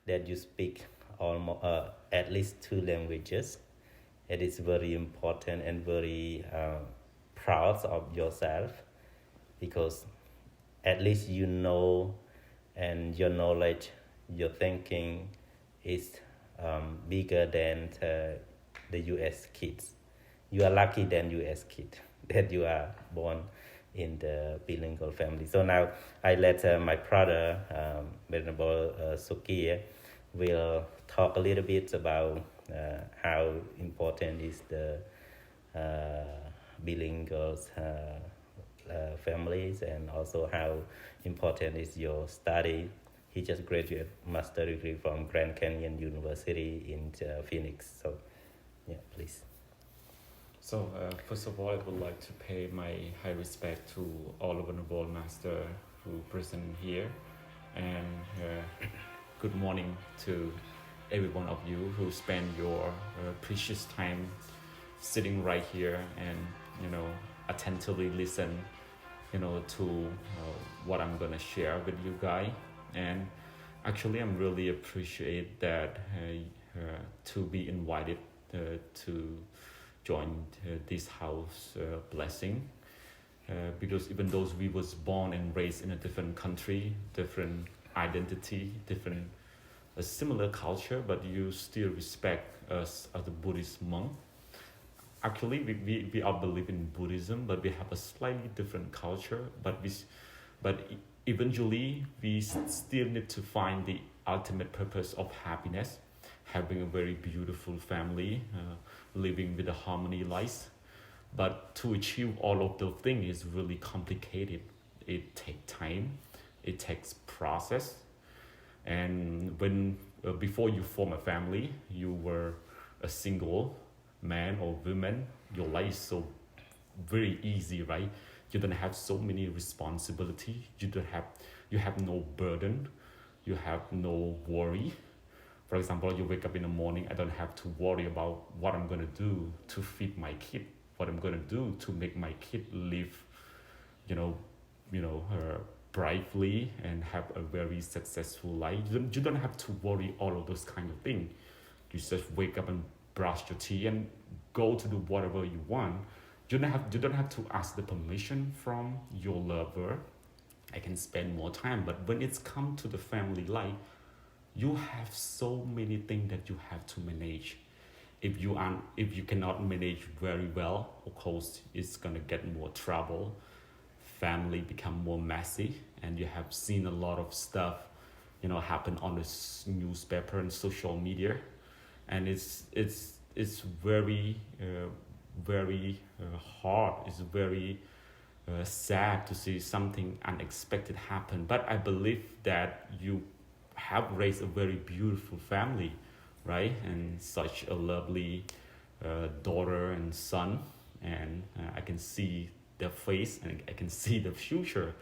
that you speak almost at least two languages. It is very important and very proud of yourself, because at least you know, and your knowledge, your thinking is bigger than the US kids. You are lucky than US kid that you are born in the bilingual family. So now I let my brother, Ven.Proem Sokea, will talk a little bit about how important is the bilingual families, and also how important is your study. He just graduated master degree from Grand Canyon University in Phoenix. So, yeah, please. So, first of all, I would like to pay my high respect to all of the world master who present here, and good morning to every one of you who spend your precious time sitting right here and attentively listen to what I'm gonna share with you guys. And actually, I'm really appreciate that to be invited to join this house blessing, because even though we was born and raised in a different country, different identity, different a similar culture, but you still respect us as a Buddhist monk. Actually, we all believe in Buddhism, but we have a slightly different culture. But eventually, we still need to find the ultimate purpose of happiness, having a very beautiful family, living with a harmony life. But to achieve all of those things is really complicated. It takes time, it takes process, and when before you form a family, you were a single man or woman. Your life is so very easy, right? You don't have so many responsibility. You have no burden. You have no worry. For example, you wake up in the morning. I don't have to worry about what I'm gonna do to feed my kid. What I'm gonna do to make my kid live, brightly and have a very successful life. You don't have to worry all of those kind of things. You just wake up and brush your teeth and go to do whatever you want. You don't have to ask the permission from your lover. I can spend more time. But when it's come to the family life, you have so many things that you have to manage. If you cannot manage very well, of course it's gonna get more trouble. Family become more messy, and you have seen a lot of stuff happen on the newspaper and social media, and it's very hard. It's very sad to see something unexpected happen. But I believe that you have raised a very beautiful family, right? And such a lovely daughter and son, and I can see their face, and I can see the future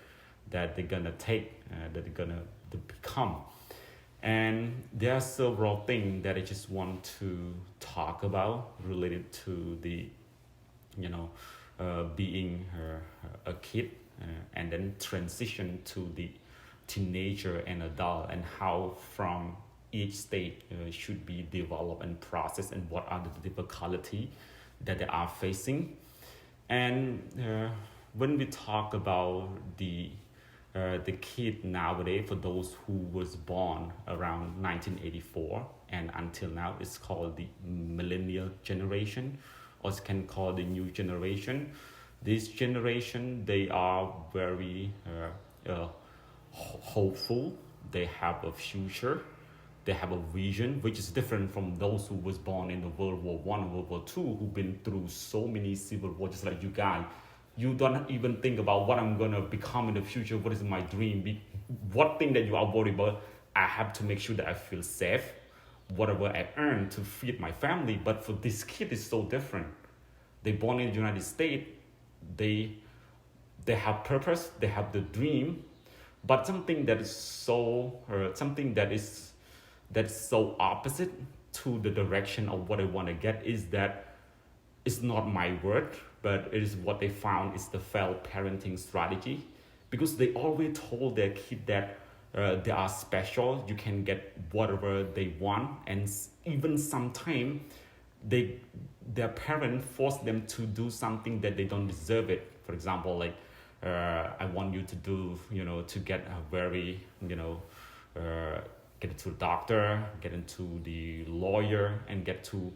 that they're gonna take, that they're gonna become. And there are several things that I just want to talk about related to the, being a kid, and then transition to the teenager and adult, and how from each stage should be developed and processed, and what are the difficulty that they are facing. And when we talk about the kid nowadays, for those who was born around 1984 and until now, it's called the Millennial Generation, or it can call the new generation. This generation, they are very hopeful. They have a future. They have a vision, which is different from those who was born in the World War One, World War Two, who've been through so many civil wars, just like you guys. You don't even think about what I'm gonna become in the future. What is my dream? What thing that you are worried about? I have to make sure that I feel safe. Whatever I earn to feed my family. But for this kid, it's so different. They born in the United States. They have purpose. They have the dream. But something that is so that's so opposite to the direction of what I want to get is that it's not my word, but it is what they found is the failed parenting strategy, because they always told their kid that they are special. You can get whatever they want, and even sometimes their parents force them to do something that they don't deserve it. For example, like I want you to do, to get a very, get into the doctor, get into the lawyer, and get to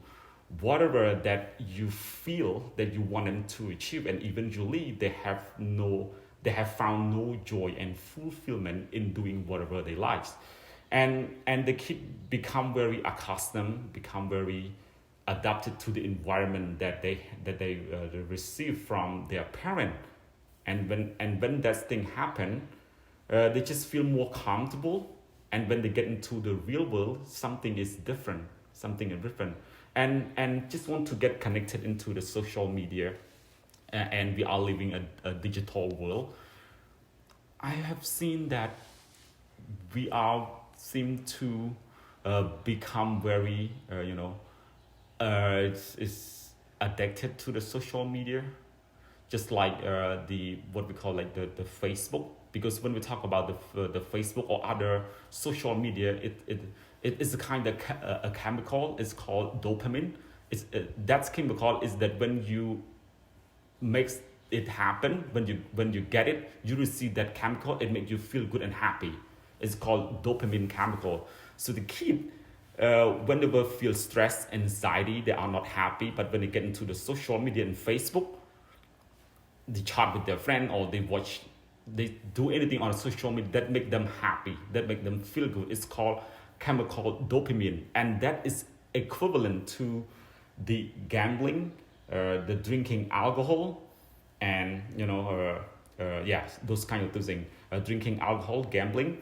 whatever that you feel that you want them to achieve, and eventually they have found no joy and fulfillment in doing whatever they like, and the kid become very accustomed, become very adapted to the environment that they receive from their parent, and when that thing happen, they just feel more comfortable, and when they get into the real world, something is different, and just want to get connected into the social media, and we are living a digital world. I have seen that we are seem to become very is addicted to the social media, just like the what we call like the Facebook. Because when we talk about the Facebook or other social media, it is a kind of a chemical. It's called dopamine. That chemical is that when you makes it happen, when you get it, you receive that chemical. It makes you feel good and happy. It's called dopamine chemical. So the kid, when they will feel stress, anxiety, they are not happy. But when they get into the social media and Facebook, they chat with their friend, or they do anything on social media that make them happy, that make them feel good. It's called chemical dopamine, and that is equivalent to the gambling, the drinking alcohol, and those kind of things. Drinking alcohol, gambling.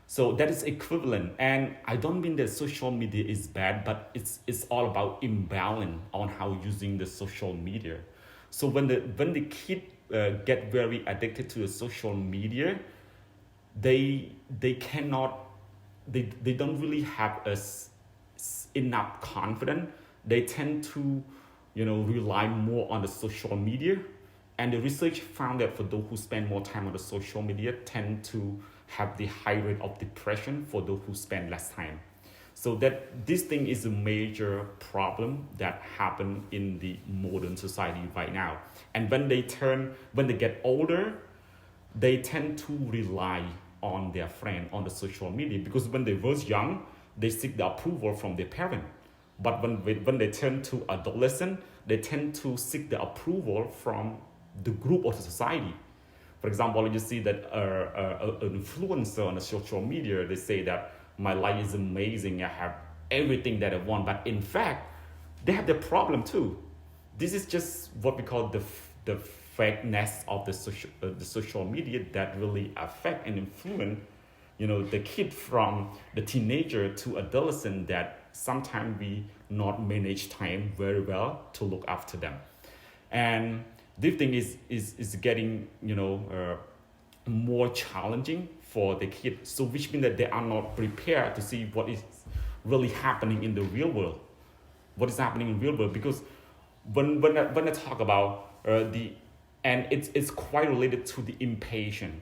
So that is equivalent, and I don't mean that social media is bad, but it's all about imbalance on how using the social media. So when the kid get very addicted to the social media, they cannot, they don't really have enough confidence. They tend to rely more on the social media, and the research found that for those who spend more time on the social media tend to have the high rate of depression for those who spend less time. So that this thing is a major problem that happen in the modern society right now. And when they get older, they tend to rely on their friend on the social media, because when they was young, they seek the approval from their parent. But when they turn to adolescent, they tend to seek the approval from the group or the society. For example, you see that an influencer on the social media, they say that my life is amazing, I have everything that I want, but in fact, they have the problem too. This is just what we call the fakeness of the social media that really affect and influence, the kid from the teenager to adolescent, that sometimes we not manage time very well to look after them. And this thing is getting more challenging for the kids. So which means that they are not prepared to see what is really happening in the real world. What is happening in the real world? Because when I talk about and it's quite related to the impatient.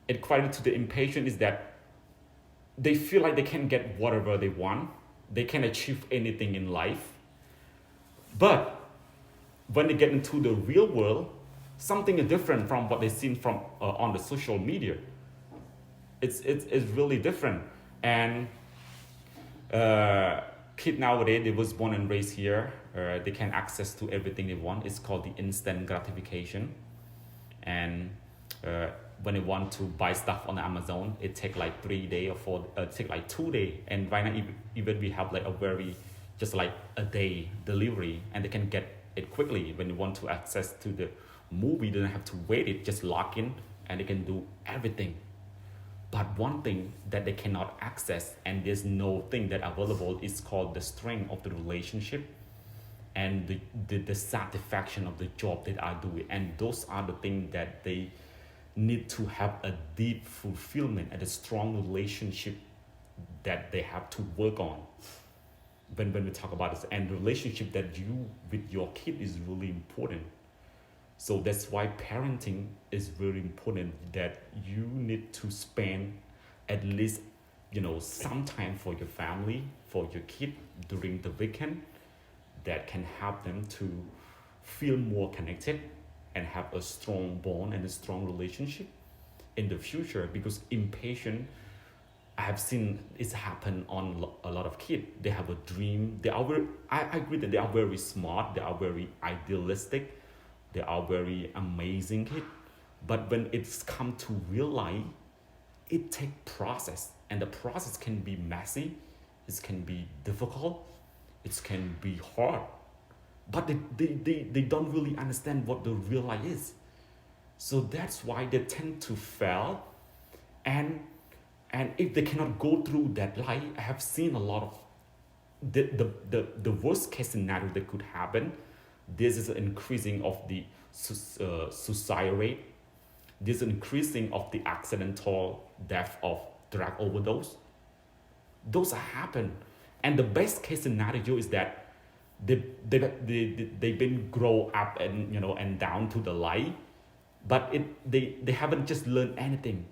It quite related to the impatient is that they feel like they can get whatever they want. They can achieve anything in life. But when they get into the real world, something is different from what they've seen from on the social media. It's really different. And kid nowadays, they was born and raised here. They can access to everything they want. It's called the instant gratification. And when they want to buy stuff on Amazon, it take like 3 days or 4. Take like 2 days. And right now, even we have like a very just like a day delivery, and they can get it quickly. When you want to access to the movie, they don't have to wait it, just log in and they can do everything. But one thing that they cannot access, and there's no thing that available, is called the strength of the relationship and the satisfaction of the job that I do. And those are the things that they need to have a deep fulfillment and a strong relationship that they have to work on. When we talk about this, and the relationship that you with your kid is really important. So that's why parenting is very important, that you need to spend at least, some time for your family, for your kid during the weekend, that can help them to feel more connected and have a strong bond and a strong relationship in the future. Because impatient, I have seen it happen on a lot of kids. They have a dream. I agree that they are very smart. They are very idealistic. They are very amazing kids. But when it's come to real life, it takes process, and the process can be messy. It can be difficult. It can be hard. But they don't really understand what the real life is. So that's why they tend to fail. And if they cannot go through that life, I have seen a lot of the worst case scenario that could happen. This is an increasing of the suicide rate. This is increasing of the accidental death of drug overdose. Those happen. And the best case scenario is that they've been grow up and and down to the light, but they haven't just learned anything.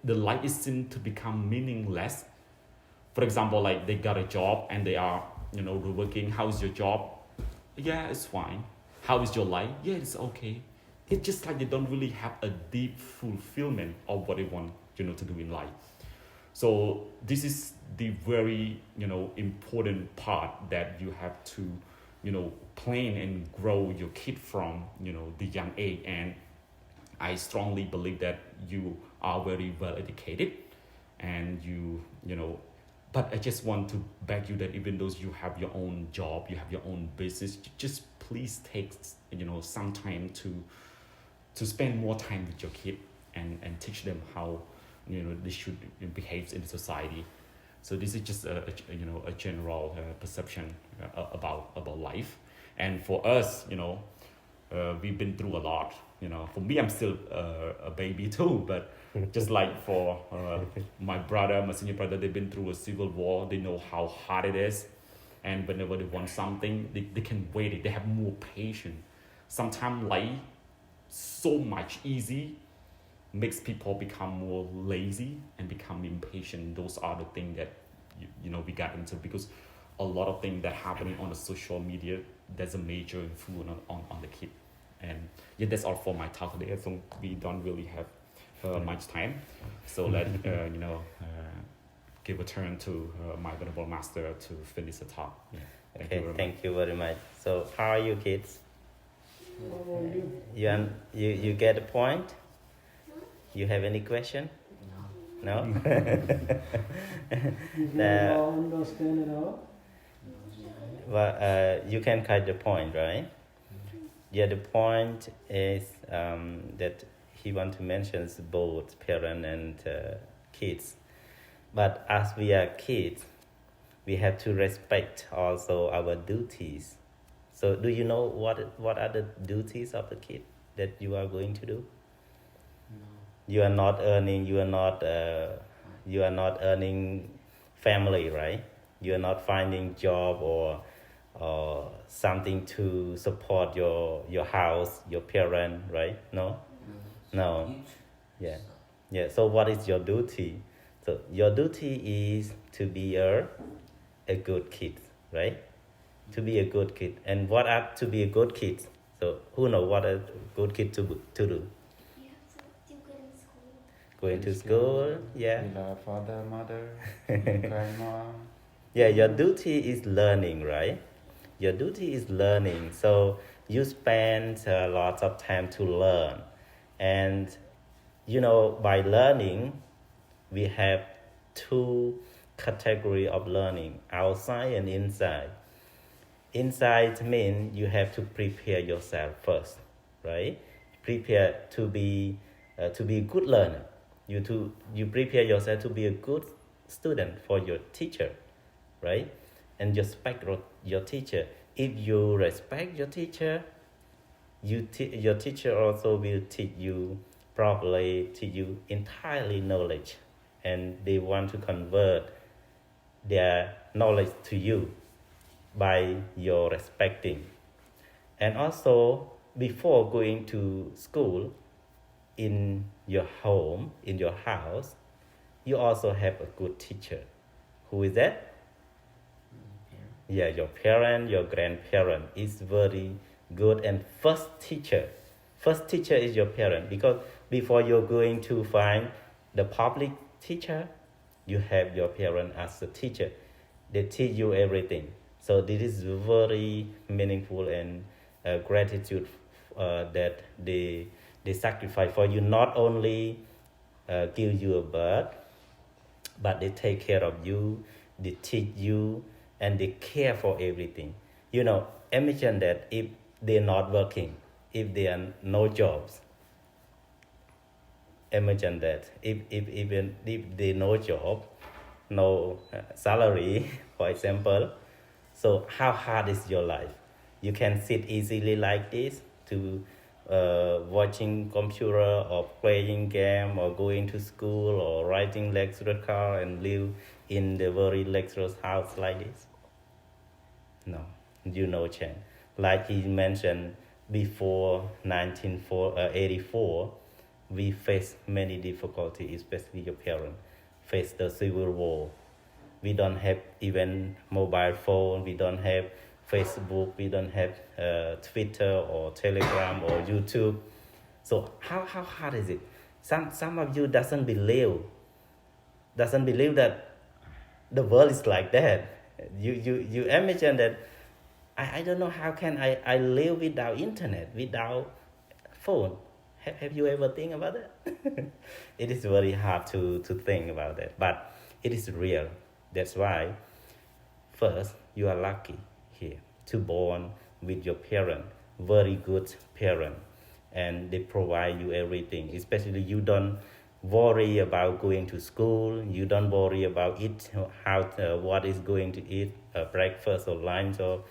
The life is seen to become meaningless. For example, like they got a job and they are working. How's your job? Yeah, it's fine. How is your life? Yeah, it's okay. It's just like they don't really have a deep fulfillment of what they want to do in life. So this is the very important part that you have to plan and grow your kid from the young age. And I strongly believe that you are very well educated, and but I just want to beg you that even though you have your own job, you have your own business, just please take some time to spend more time with your kid and teach them how they should behave in society. So this is just a general perception about life. And for us, we've been through a lot. For me, I'm still a baby too, but just like for my senior brother, they've been through a civil war. They know how hard it is, and whenever they want something, they can wait it. They have more patience. Sometimes life so much easy makes people become more lazy and become impatient. Those are the things that we got into, because a lot of things that happening on the social media, there's a major influence on the kid. And yeah, that's all for my talk today. So we don't really have much time. So let give a turn to my venerable master to finish the talk. Yeah. Thank you very much. So how are you, kids? You get the point? You have any question? No? You don't understand at all? Well, you can catch the point, right? Yeah, the point is that he wants to mention both parent and kids. But as we are kids, we have to respect also our duties. So do you know what are the duties of the kid that you are going to do? No. You are not earning family, right? You are not finding job or something to support your house, your parent, right? No? No. Yeah. So what is your duty? So your duty is to be a good kid, right? To be a good kid. And what are to be a good kid? So who knows what a good kid to do? You have to go to school. Going to school, yeah. We love father, mother, grandma. Yeah, your duty is learning, right? Your duty is learning. So you spend lots of time to learn. And, by learning, we have two categories of learning, outside and inside. Inside means you have to prepare yourself first, right? Prepare to be a good learner. You prepare yourself to be a good student for your teacher, right? And you respect your teacher. If you respect your teacher, your teacher also will teach you properly, teach you entirely knowledge, and they want to convert their knowledge to you by your respecting. And also, before going to school, in your home, in your house, you also have a good teacher. Who is that? Yeah, your parent, your grandparent is very good. And first teacher is your parent, because before you're going to find the public teacher, you have your parent as a teacher. They teach you everything. So this is very meaningful, and gratitude that they sacrifice for you. Not only give you a birth, but they take care of you, they teach you, and they care for everything. Imagine that if they're not working, if there are no jobs. Imagine that even if they no job, no salary, for example. So how hard is your life? You can sit easily like this to watching computer or playing game or going to school or riding lecturer car and live in the very lecturer's house like this? No, you no chance. Like he mentioned before 1984, we face many difficulties, especially your parents face the civil war. We don't have even mobile phone, we don't have Facebook, we don't have Twitter or Telegram or YouTube. So how hard is it? Some of you doesn't believe that the world is like that. You imagine that I don't know how can I live without internet, without phone. Have you ever think about that? It is very hard to think about that, but it is real. That's why first you are lucky here to born with your parent, very good parent, and they provide you everything. Especially you don't worry about going to school, you don't worry about what is going to eat, breakfast or lunch or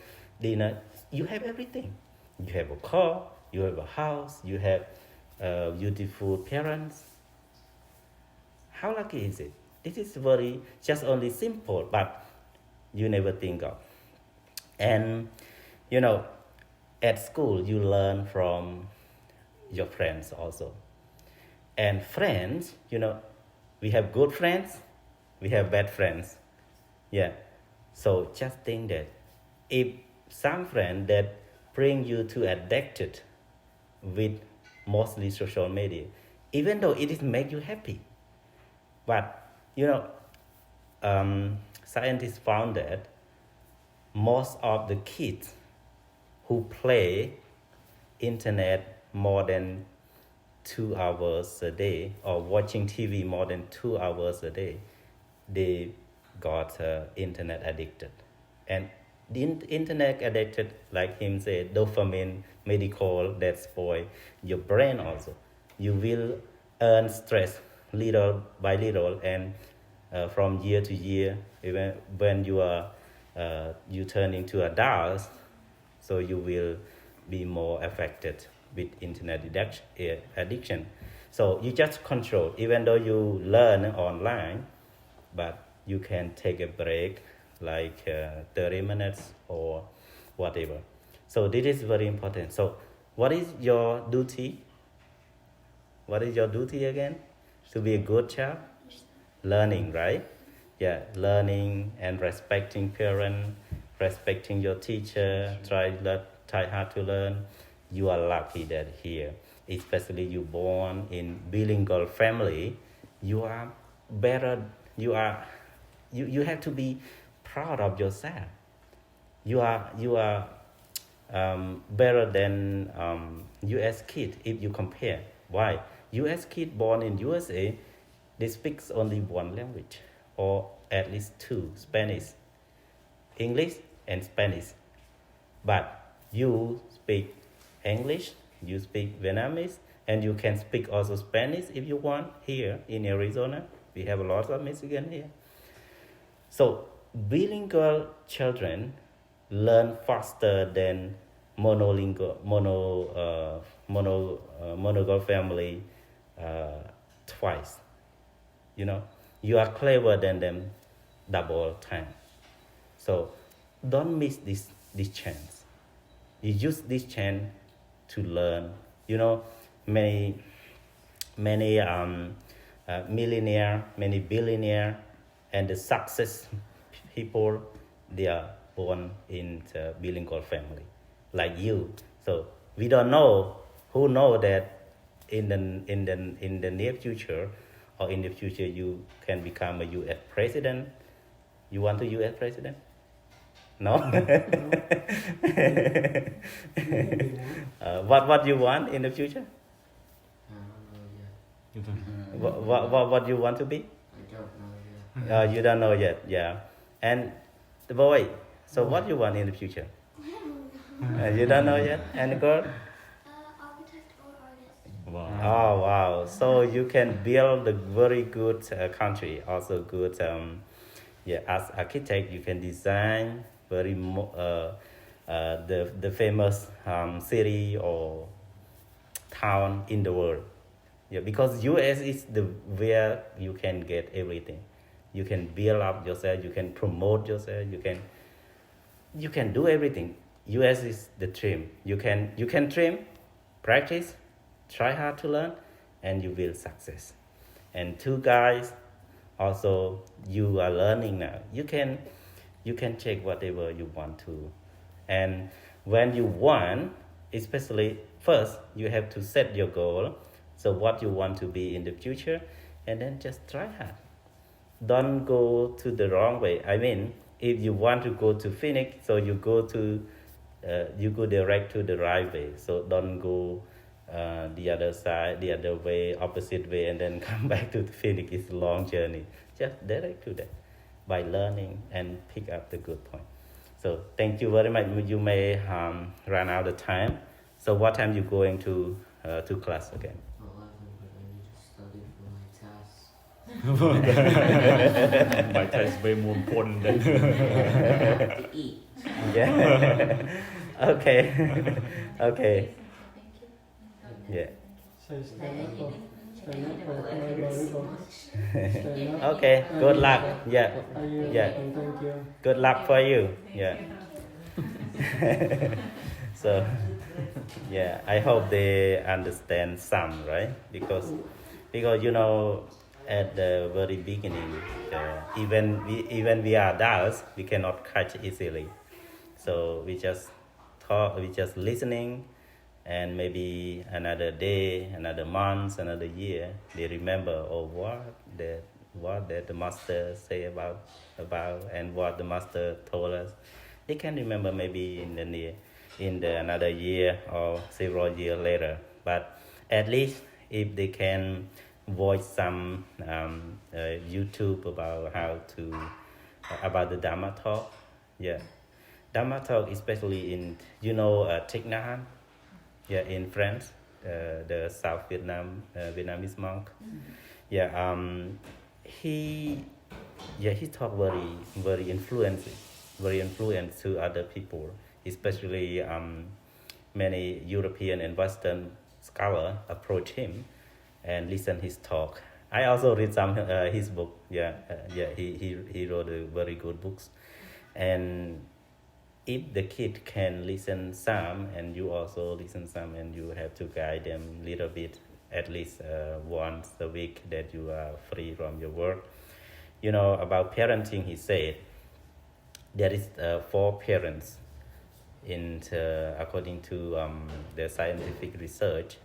dinner. You have everything. You have a car, you have a house, you have beautiful parents. How lucky is it? It is very just only simple, but you never think of. And at school you learn from your friends also. And friends, we have good friends, we have bad friends. Yeah. So just think that if some friend that bring you to addicted with mostly social media, even though it is make you happy, but scientists found that most of the kids who play internet more than 2 hours a day or watching TV more than 2 hours a day, they got internet addicted. And the internet addicted, like him said, dopamine, medical, that spoil your brain also. You will earn stress little by little, and from year to year, even when you turn into adults, so you will be more affected with internet addiction. So you just control, even though you learn online, but you can take a break like 30 minutes or whatever. So this is very important. So what is your duty? What is your duty again? To be a good child? Learning, right? Yeah, learning and respecting parents, respecting your teacher, try hard to learn. You are lucky that here, especially you born in bilingual family, you are better. You have to be proud of yourself. You are better than U.S. kid if you compare. Why? U.S. kid born in USA, they speak only one language, or at least two: Spanish, English, and Spanish. But you speak English, you speak Vietnamese, and you can speak also Spanish if you want. Here in Arizona, we have a lot of Michigan here. So bilingual children learn faster than monolingual family twice. You are clever than them double time. So don't miss this chance. You use this chance to learn. Many millionaire, many billionaire, and the success people, they are born in the bilingual family, like you. So we don't know who know that in the near future, or in the future you can become a U.S. president. You want to U.S. president? No. What you want in the future? What you want to be? I don't know yet. You don't know yet. Yeah. And the boy. So what you want in the future? You don't know yet. And the girl? Architect or artist. Wow. Oh wow! So you can build a very good country, also good. As architect, you can design very the famous city or town in the world. Yeah, because U.S. is the where you can get everything. You can build up yourself. You can promote yourself. You can do everything. U.S. is the dream. You can dream, practice, try hard to learn, and you will success. And two guys, also you are learning now. You can check whatever you want to, and when you want, especially first you have to set your goal. So what you want to be in the future, and then just try hard. Don't go to the wrong way. I mean, if you want to go to Phoenix, so you go direct to the right way. So don't go the other side, the other way, opposite way, and then come back to the Phoenix. It's a long journey. Just direct to that by learning and pick up the good point. So thank you very much. You may run out of time. So what time you going to class again? 11, but I need to study for my test. My test way more important than To eat. Yeah. Okay. Okay. Yeah. So stand up for stand up. Okay. Good luck. Yeah. Are you? Yeah. And thank you. Good luck for you. Yeah. So, yeah, I hope they understand some, right? Because at the very beginning, even we are adults, we cannot catch easily. So we just talk, we just listening, and maybe another day, another month, another year, they remember what the master say about, and what the master told us. They can remember maybe in the another year or several years later. But at least if they can watch some YouTube about how to about the Dharma talk, yeah, Dharma talk, especially in Thich Nhat Hanh, yeah, in France, the South Vietnamese monk, yeah, he talk very influenced to other people, especially many European and Western scholars approach him and listen his talk. I also read some his book. He wrote a very good books. And if the kid can listen some, and you also listen some, and you have to guide them a little bit, at least once a week that you are free from your work. About parenting, he said there is 4 parents according to the scientific research.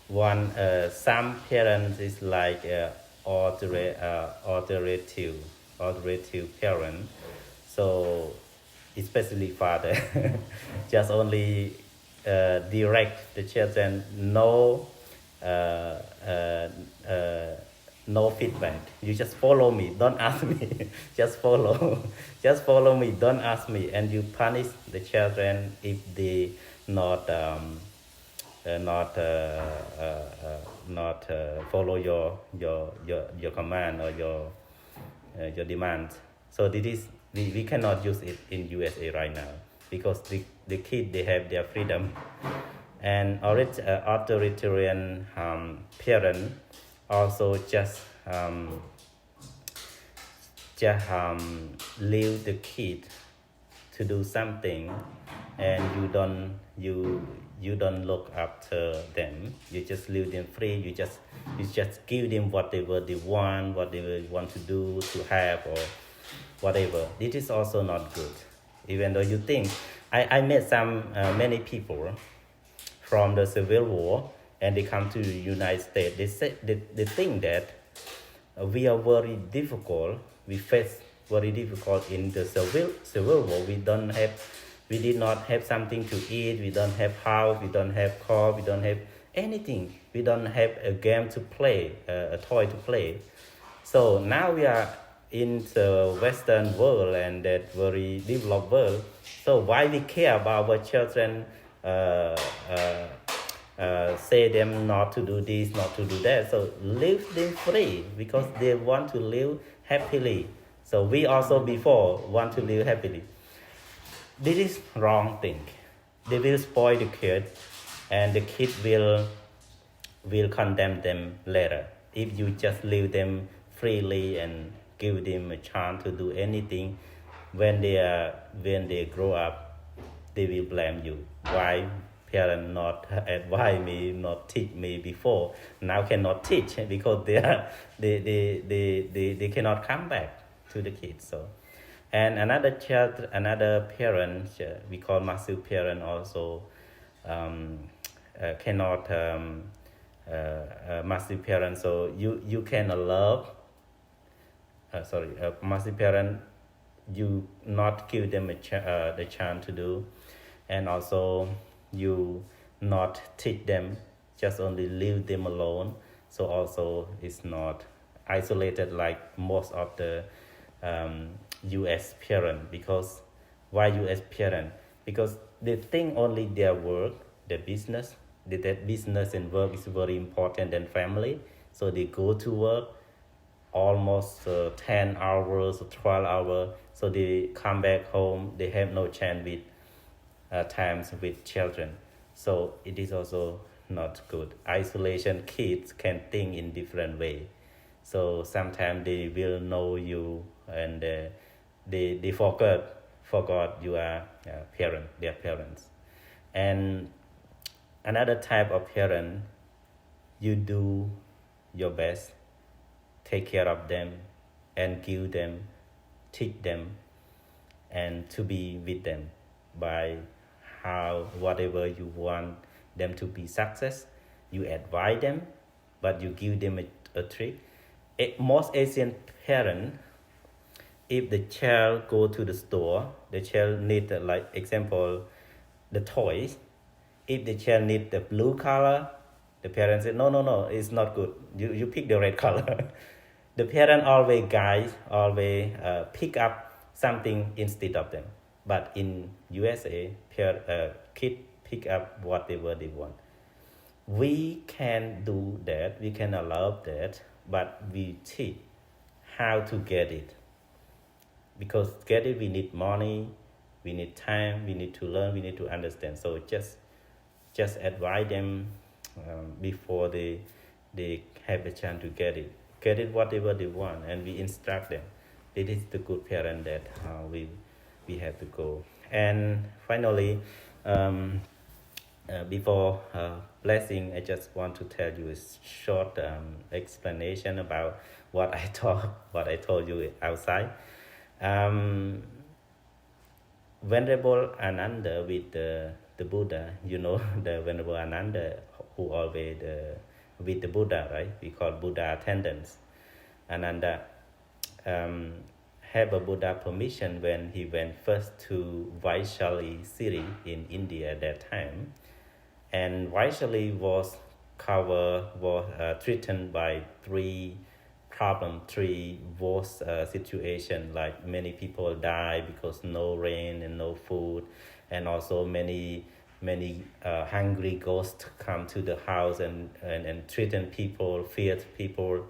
One, some parents is like authoritative parent. So especially father, just only direct the children, no feedback. You just follow me, don't ask me. just follow me, don't ask me. And you punish the children if they not follow your command or your demands. So this is we cannot use it in USA right now, because the kids, they have their freedom. And authoritarian parent also just leave the kid to do something, and you don't look after them. You just leave them free. You just give them whatever they want to do, to have, or whatever. This is also not good. Even though you think, I met many people from the Civil War, and they come to the United States. They think that we are very difficult. We face very difficult in the Civil War. We did not have something to eat. We don't have house. We don't have car. We don't have anything. We don't have a game to play, a toy to play. So now we are in the Western world and that very developed world. So why we care about our children? Say them not to do this, not to do that. So leave them free because they want to live happily. So we also before want to live happily. This is wrong thing. They will spoil the kid, and the kid will condemn them later. If you just leave them freely and give them a chance to do anything, when they grow up, they will blame you. Why parents not advise me, not teach me before? Now cannot teach because they cannot come back to the kids. So, and another parent, we call massive parent also, cannot massive parent. So you can love. Massive parent, you not give them the chance to do, and also you not teach them, just only leave them alone. So also it's not isolated like most of the U.S. parent. Because why U.S. parent? Because they think only their work, their business, that business and work is very important than family. So they go to work almost 10 hours or 12 hours. So they come back home, they have no chance with times with children. So it is also not good. Isolation, kids can think in different way. So sometimes they will know you, and they forgot you are their parents. And another type of parent, you do your best, take care of them, and give them, teach them, and to be with them by whatever you want them to be success. You advise them, but you give them a trick. Most Asian parents, if the child go to the store, the child need like example, the toys. If the child need the blue color, the parents say no, it's not good. You pick the red color. The parent always pick up something instead of them. But in USA, kids pick up whatever they want. We can do that, we can allow that, but we teach how to get it. Because get it, we need money, we need time, we need to learn, we need to understand. So just advise them before they have a chance to get it. Get it whatever they want, and we instruct them. It is the good parent that we have to go. And finally, before blessing, I just want to tell you a short explanation about what I told you outside. Venerable Ananda with the Buddha, you know, the Venerable Ananda who always with the Buddha, right? We call Buddha attendants. Ananda have a Buddha permission when he went first to Vaishali city in India at that time. And Vaishali was threatened by three worst situation, like many people die because no rain and no food, and also many hungry ghosts come to the house and threaten people, fear people,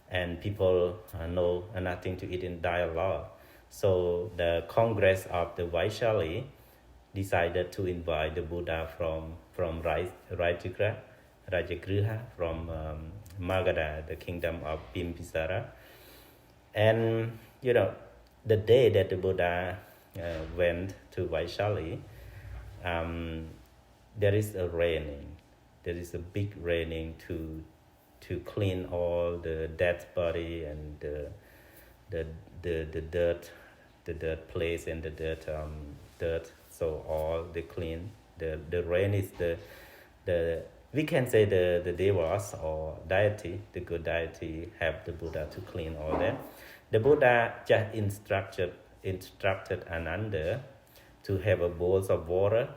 and people know nothing to eat and die a lot. So the Congress of the Vaishali decided to invite the Buddha from Rajagriha, from Magadha, the kingdom of Bimbisara. And the day that the Buddha went to Vaishali, there is a raining. There is a big raining to clean all the dead body and the the dirt place and the dirt. So all the clean. The rain is the we can say the devas or deity, the good deity, have the Buddha to clean all that. The Buddha just instructed Ananda to have a bowls of water,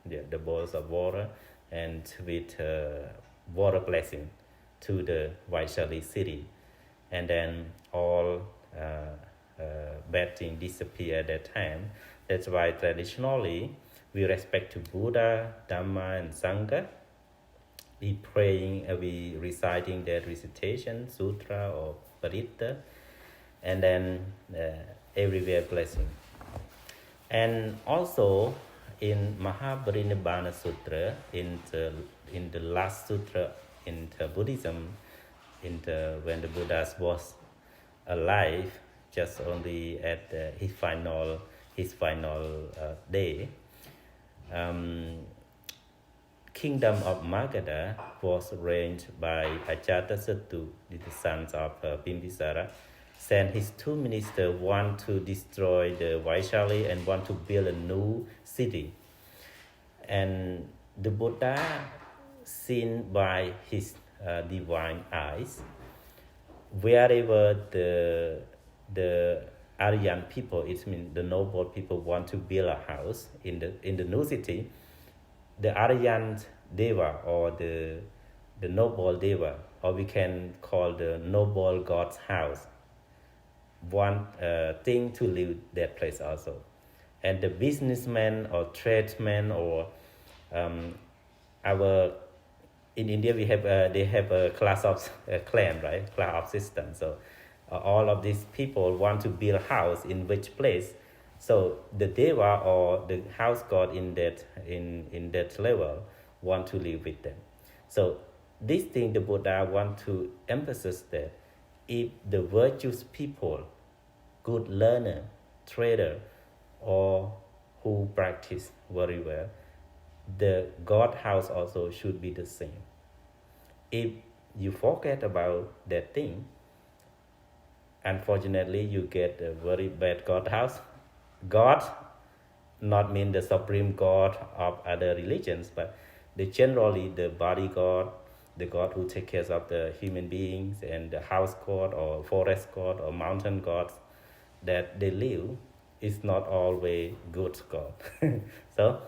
the bowls of water, and with water blessing to the Vaishali city, and then all bad things disappear at that time. That's why traditionally we respect to Buddha, Dhamma, and Sangha. We praying, we reciting that recitation, sutra or paritta, and then everywhere blessing. And also in Mahaparinibbana Sutra, in the last sutra in the Buddhism, when the Buddha was alive, just only at his final day, kingdom of Magadha was reigned by Ajatasattu, the sons of Bimbisara. Sent his two ministers, one to destroy the Vaishali and one to build a new city. And the Buddha, seen by his divine eyes, wherever the Aryan people, it means the noble people, want to build a house in the new city, the Aryan Deva or the noble Deva, or we can call the noble God's house, want thing to live that place also. And the businessmen or tradesmen or our in India we have they have a class of clan, right? Class of system. So all of these people want to build a house in which place. So the Deva or the house god in that level want to live with them. So this thing the Buddha want to emphasize that if the virtuous people, good learner, trader, or who practice very well, the God house also should be the same. If you forget about that thing, unfortunately you get a very bad God house. God not mean the supreme God of other religions, but generally the body God, the God who takes care of the human beings, and the house God or forest God or mountain gods that they live is not always good God. So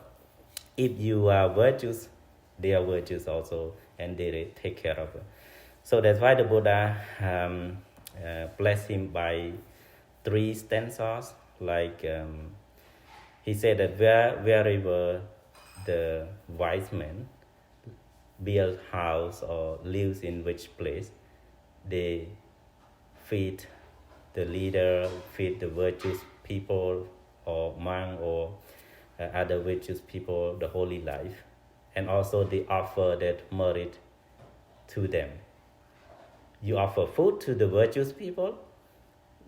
if you are virtuous, they are virtuous also, and they take care of it. So that's why the Buddha blessed him by 3 stanzas. Like he said that wherever the wise man build house or lives in which place, they feed the leader, feed the virtuous people or monk or other virtuous people the holy life, and also they offer that merit to them. You offer food to the virtuous people,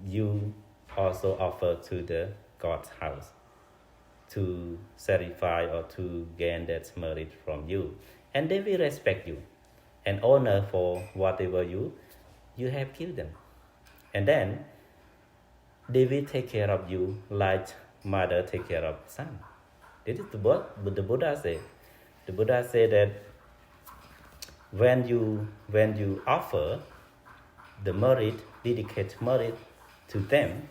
you also offer to the God's house to satisfy or to gain that merit from you, and they will respect you and honor for whatever you have given them, and then they will take care of you like mother take care of son. This is the Buddha said. The Buddha said that when you offer the merit, dedicate merit to them,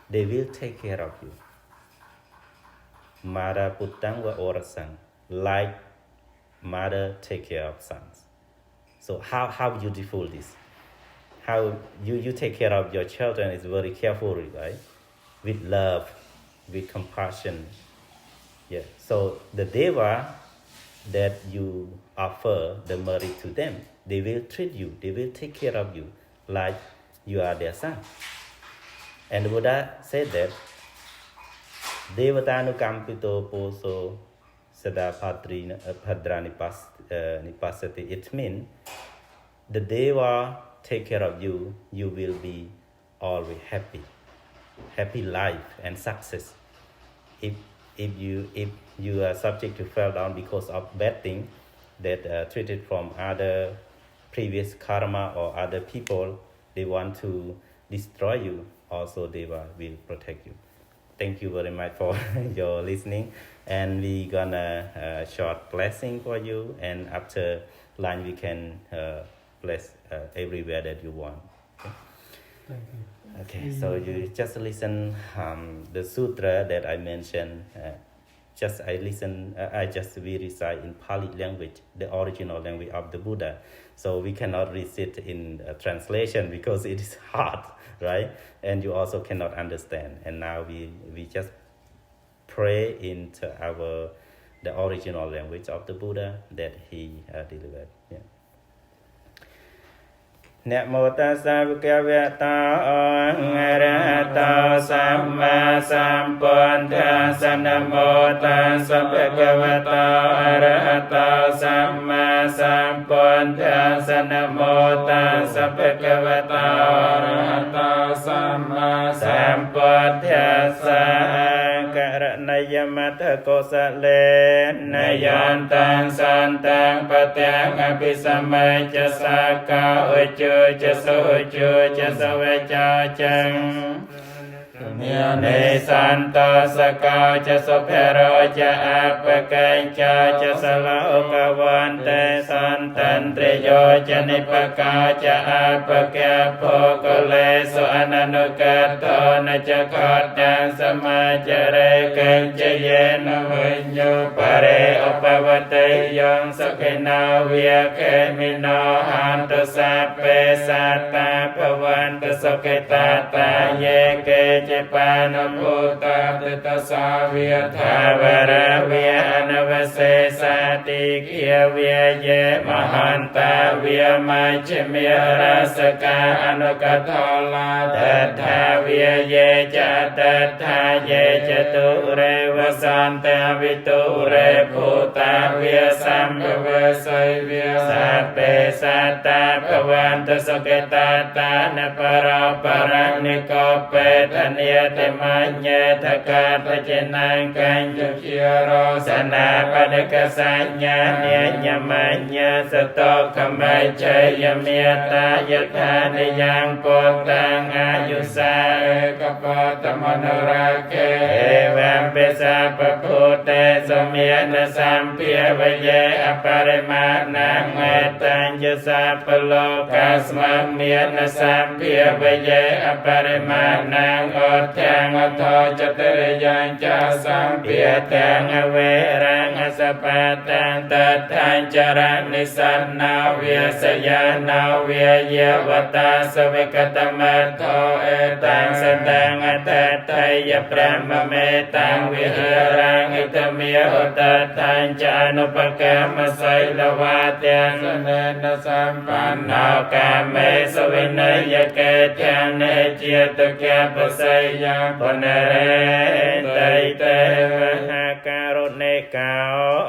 they will take care of you. Mara puttang wa orasang, like mother take care of sons. So how beautiful this. How you take care of your children is very carefully, right? With love, with compassion. Yeah. So the Deva that you offer the merit to them, they will treat you, they will take care of you like you are their son. And the Buddha said that Devatanukampito poso sada padra nipasati. It means the Deva take care of you, you will be always happy life and success. If if you are subject to fall down because of bad thing that treated from other previous karma or other people, they want to destroy you, also they will protect you. Thank you very much for your listening, and we gonna short blessing for you, and after lunch we can bless everywhere that you want. Thank you. Okay, so you just listen the sutra that I mentioned. I just we recite in Pali language, the original language of the Buddha. So we cannot read it in translation because it is hard, right? And you also cannot understand. And now we just pray into the original language of the Buddha that he delivered. Yeah. นะโมตัสสะภะคะวะโตอะระหะโตสัมมาสัมพุทธัสสะนะโมตัสสะภะคะวะโตอะระหะโตสัมมาสัมพุทธัสสะนะโมตัสสะภะคะวะโตอะระหะโตสัมมาสัมพุทธัสสะกะระนยมัตถโกสะเลนยันตังสันตังปะเตงอภิสัมมัจจสากาอุจจะโสจุจะสเวจาจังเนียเนสันตสกาจะสเพโรจะอาปะกัญจาจะสลาโอกวันเตสันตันตริโยจะนิปกาจะอาปะแกโพกเลสุอนันุกัตโตนะจะขอดดังสมาจเรกัญจเยนวิญโยปะเรอปวติยงสกินาเวียเกมิโนหันตุสัพเพสัตตาภวันตุสกิตาตาเยเกจิปานภูตาติตสาเวียทาวระเวียอนวเสสติเกียเวียเยมหันตาเวียมัจฉิเมราสกาอนุกตลาตัทธาเวียเยจัตตัทธาเยจตุเรวสันตวิตุเรภูตาเวียสัมภเวสัยเวียสัพเพสัตตาภวันตุสกิตาตานปราปรังนิโกเปทเนียติมัญเยทกาตเจนังกัญจุเคียโรสนาปะเดกสัญญาเนียญมัญญสโตขมัยเชยเมียตายทานิยังปุตตังอายุสาเอกปตมโนราเกเอวัมเปสาปพุเตสเมียนสัมเพียวเยอปริมาณังเมตัญญสาปโลกัสมังเมียนสัมเพียวเยอปริมาณังอดแทงอทอจตริยังจะสัมเพียแทงอเวรังอสปะตังตัดทันจรังนิสันนาเวียสยานาเวียเยวตาสวิกตมัตโทเอตังสตังอัตไตยพระมเมตังวิหารังอิตเมียอุตตัญจานุปกามไสลวาเตสเนนสัมปันนากาเมสวินัยเกเทเนเจตเกปไสยังปนเรไตเตวหาการุเนกา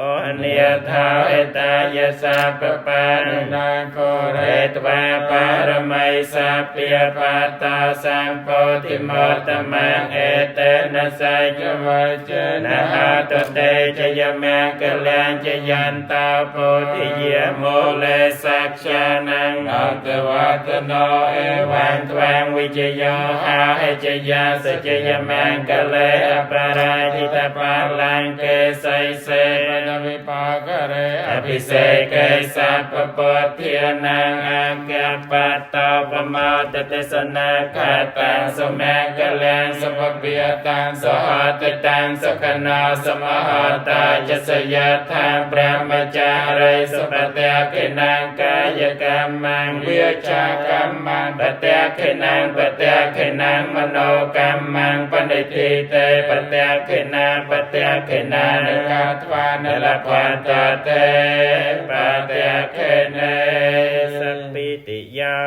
อเนียทาวเอตายสาปปานุนังโกเรตวาปารมัยสาเปียปัตตาสังโพธิโมตตมังเอเตนะไสจวัจเจนะหาตเตจยมะกะลัญจยันตาโพธิเยโมเลสักชานังอัตวัตโนเอวันตวังวิจโยหาเอจยาสจยมังกะเลอปาราจิตปาลังเกไสเสปะวิปากะเรอภิเสเกสัพพปเทียนังอาเกปัตตาปมาตเตสนาคาตังสมะกะลังสมปเปียตังสหัตตังสกนาสมหัตตาจัสยะทางพระมจาริสปะเตกินังกายกรรมังวิชากรรมังปะเตกินังปะเตกินังมโนกรรมังปณิทิเตปะเตกินาปะเตกินานิกาทวานลพันตเตปะเตกิเนสัพพิ ติยา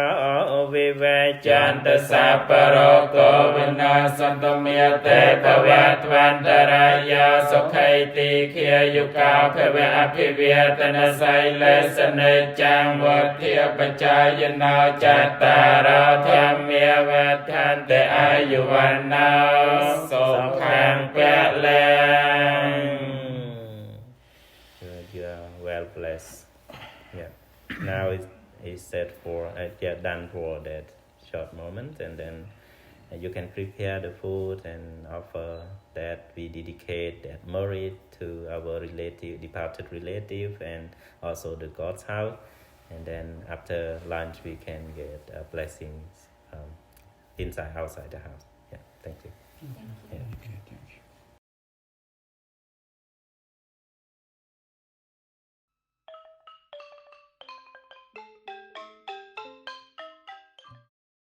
วิเวจั จั น น ต ต สั สั พ พ พ พ โร โร โค โก วิ วิ นา นา ศ สันตเมียเต ภ ภ วั วั ต ต วั วัน น ต ต ราร าย าย า สุ สุ ข ขัยติเคียยุกาภเวอภิเวตนะไสเลสเนจังวัฏเทียปจายนาจัตตาราธรรมเมียวัฏทันเตอายุวันนาสุขังเปะแลง You are well blessed. Yeah. Now it's set for done for that short moment, and then you can prepare the food and offer that we dedicate that merit to our departed relative, and also the God's house. And then after lunch we can get blessings inside outside the house. Yeah. Thank you. Thank you. Yeah. Okay, thank you.